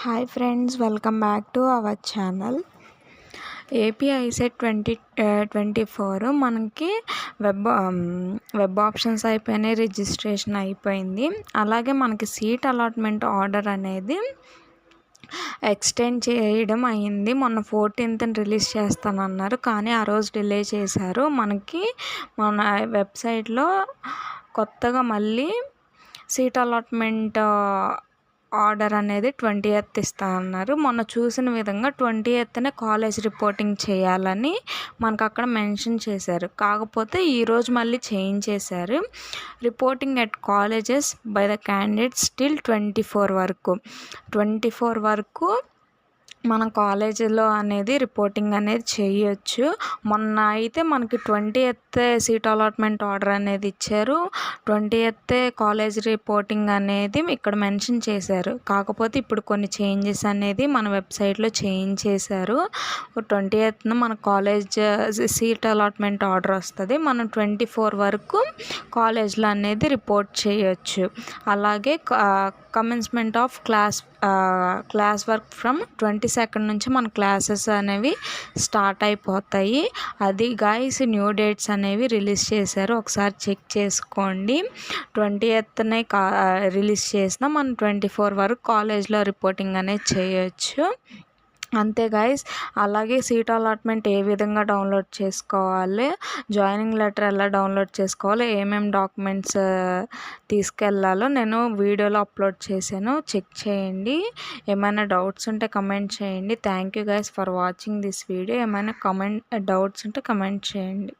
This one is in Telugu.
Hi friends, welcome back to our channel. AP ICET 2024 మనకి వెబ్ ఆప్షన్స్ అయిపోయినాయి, రిజిస్ట్రేషన్ అయిపోయింది. అలాగే మనకి సీట్ అలాట్మెంట్ ఆర్డర్ అనేది ఎక్స్టెండ్ చేయడం అయింది. మొన్న 14th రిలీజ్ చేస్తానన్నారు, కానీ ఆ రోజు డిలే చేశారు. మనకి మన వెబ్సైట్లో కొత్తగా మళ్ళీ సీట్ అలాట్మెంట్ ఆర్డర్ అనేది 20th ఇస్తా అన్నారు. మొన్న చూసిన విధంగా 20th కాలేజ్ రిపోర్టింగ్ చేయాలని మనకు అక్కడ మెన్షన్ చేశారు. కాకపోతే ఈరోజు మళ్ళీ చేంజ్ చేశారు. Reporting at colleges by the candidates till 24 వరకు మన కాలేజీలో అనేది రిపోర్టింగ్ అనేది చేయొచ్చు. మొన్న అయితే మనకి 20th సీట్ అలాట్మెంట్ ఆర్డర్ అనేది ఇచ్చారు. 20th కాలేజ్ రిపోర్టింగ్ అనేది ఇక్కడ మెన్షన్ చేశారు. కాకపోతే ఇప్పుడు కొన్ని చేంజెస్ అనేది మన వెబ్సైట్లో చేంజ్ చేశారు. 20th మన కాలేజ్ సీట్ అలాట్మెంట్ ఆర్డర్ వస్తుంది. మనం 24 వరకు కాలేజ్లో అనేది రిపోర్ట్ చేయొచ్చు. అలాగే commencement of class work from 22nd నుంచి మన క్లాసెస్ అనేవి స్టార్ట్ అయిపోతాయి. అది గైస్ న్యూ డేట్స్ అనేవి రిలీజ్ చేశారు, ఒకసారి చెక్ చేసుకోండి. 20th రిలీజ్ చేసిన మనం 24 వరకు కాలేజ్లో రిపోర్టింగ్ అనేది చేయొచ్చు. అంతే గైస్. అలాగే సీట్ అలాట్మెంట్ ఏ విధంగా డౌన్లోడ్ చేసుకోవాలి, జాయినింగ్ లెటర్ ఎలా డౌన్లోడ్ చేసుకోవాలి, ఏమేమి డాక్యుమెంట్స్ తీసుకెళ్ళాలో నేను వీడియోలో అప్లోడ్ చేశాను, చెక్ చేయండి. ఏమైనా డౌట్స్ ఉంటే కమెంట్ చేయండి. Thank you guys for watching this video. ఏమైనా డౌట్స్ ఉంటే కమెంట్ చేయండి.